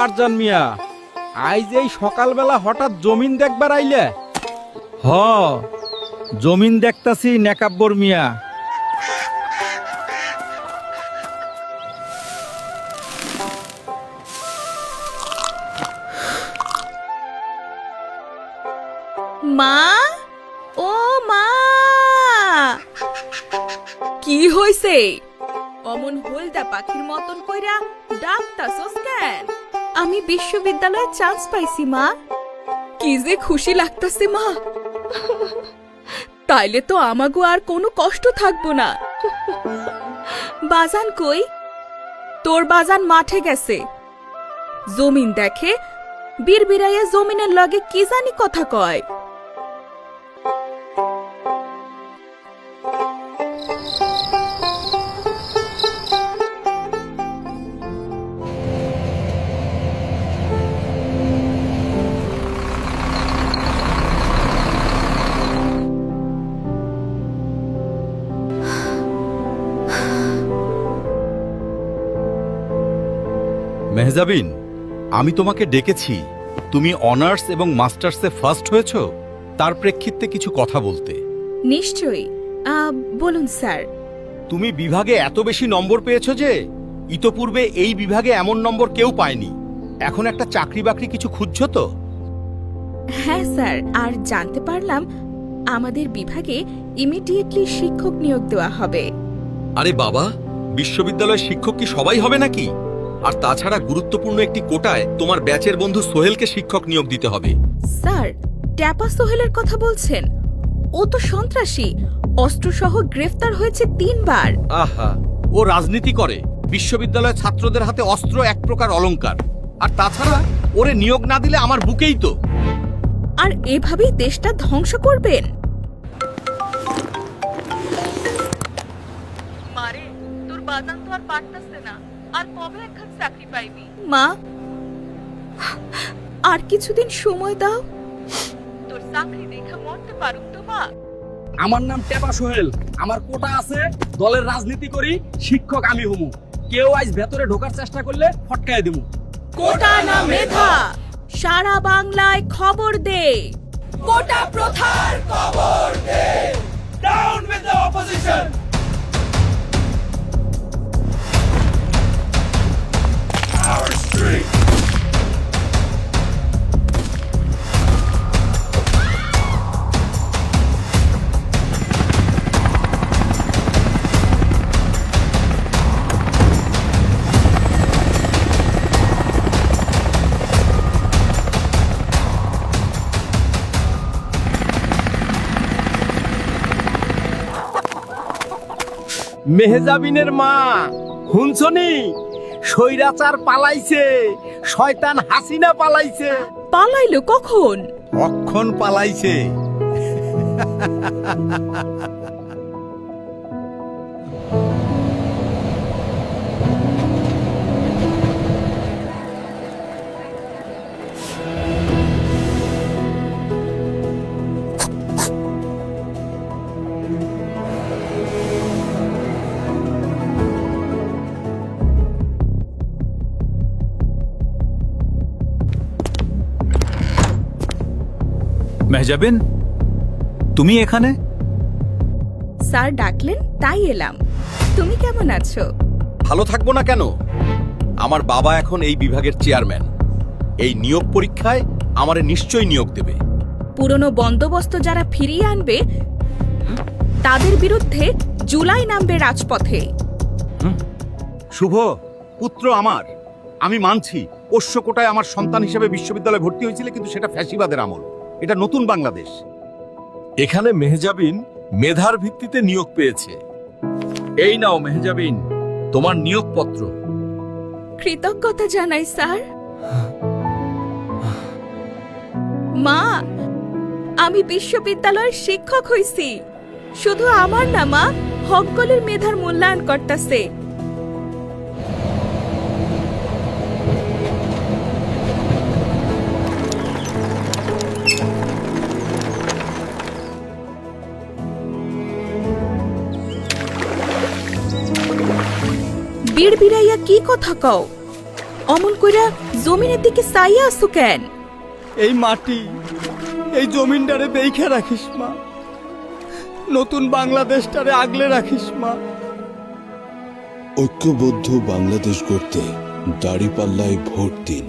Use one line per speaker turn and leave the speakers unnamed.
ফারজান মিয়া, আইজ এই সকালবেলা হঠাৎ জমিন দেখবার আইলে? হ, জমিন দেখতাছি নেকাব্বর মিয়া।
মা, ও মা, কি হইছে? অমন হলদা পাখির মতন কইরা ডাকতাছস কেন? আমি বিশ্ববিদ্যালয়ে চান্স পাইছি মা। কি যে খুশি লাগতাছে মা। তাইলে তো আমাগো আর কোনো কষ্ট থাকবো না। বাজান কই? তোর বাজান মাঠে গেছে। জমিন দেখে বীরবিরাইয়া জমিনের লগে কি জানি কথা কয়।
মেহজাবিন, আমি তোমাকে ডেকেছি। তুমি অনার্স এবং মাস্টার্সে ফার্স্ট হয়েছো, তার প্রেক্ষিতে কিছু কথা বলতে।
নিশ্চয়ই, বলুন স্যার।
তুমি বিভাগে এত বেশি নম্বর পেয়েছো যে ইতপূর্বে এই বিভাগে এমন নম্বর কেউ পায়নি। এখন একটা চাকরি বাকরি কিছু খুঁজছো তো?
হ্যাঁ স্যার, আর জানতে পারলাম আমাদের বিভাগে ইমিডিয়েটলি শিক্ষক নিয়োগ দেওয়া হবে।
আরে বাবা, বিশ্ববিদ্যালয়ের শিক্ষক কি সবাই হবে নাকি? আর তাছাড়া গুরুত্বপূর্ণ একটি কোটায় তোমার ব্যাচের বন্ধু সোহেলকে শিক্ষক নিয়োগ দিতে হবে।
স্যার, ট্যাপা সোহেলের কথা বলছেন? ও তো সন্ত্রাসী, অস্ত্রসহ গ্রেফতার হয়েছে 3 বার।
আহা, ও রাজনীতি করে। বিশ্ববিদ্যালয়ের ছাত্রদের হাতে অস্ত্র এক প্রকার অলংকার। আর তাছাড়া ওরে নিয়োগ না দিলে আমার বুকেই তো।
আর এভাবেই দেশটা ধ্বংস করবেন? মারে, তোর বাজান তো আর পারতাছে না। আর কবে একখান চাকরি পাইবি? মা, আর কিছুদিন সময় দাও। তোর চাকরি দেখা মরতে পারুম তো মা।
আমার নাম টেপা সোহেল, আমার কোটা আছে, দলের রাজনীতি করি, শিক্ষক আমি হমু। কেউ আজ ভেতরে ঢোকার চেষ্টা করলে ফটকায় দেবো।
কোটা না মেধা, সারা বাংলায় খবর দে। কোটা প্রথার খবর দে।
Down with the opposition!
Our street.
মেহজাবিনের মা, হুনছনি? স্বৈরাচার পালাইছে, শয়তান হাসিনা পালাইছে।
পালাইলো কখন?
অক্ষণ পালাইছে।
মেহজাবিন, তুমি এখানে?
স্যার ডাকলেন তাই এলাম। তুমি কেমন আছো?
ভালো থাকবো না কেন? আমার বাবা এখন এই বিভাগের চেয়ারম্যান। এই নিয়োগ পরীক্ষায় আমারে নিশ্চয়ই নিয়োগ দেবে।
পুরনো বন্দোবস্ত যারা ফিরিয়ে আনবে তাদের বিরুদ্ধে জুলাই নামবে রাজপথে।
শুভ, পুত্র আমার। আমি মানছি পোষ্য কোটায় আমার সন্তান হিসেবে বিশ্ববিদ্যালয়ে ভর্তি হয়েছিল, কিন্তু সেটা ফ্যাসিবাদের আমল। এটা নতুন বাংলাদেশ।
এখানে মেহজাবিন মেধার ভিত্তিতে নিয়োগ পেয়েছে।
এই নাও মেহজাবিন, তোমার নিয়োগপত্র।
কৃতজ্ঞতা জানাই স্যার। মা, আমি বিশ্ববিদ্যালয়ের শিক্ষক হইছি। শুধু আমার না মা, হকগলের মেধার মূল্যায়ন করতেছে। বীরবিরাইয়া কি কথা কও? অমন কইরা জমিনের দিকে চাইয়া আসু কেন?
এই মাটি, এই জমিনটারে দেইখা রাখিস মা, নতুন বাংলাদেশটারে আগলে রাখিস মা।
ঐক্যবদ্ধ বাংলাদেশ গড়তে দাঁড়িপাল্লায় ভোট দিন।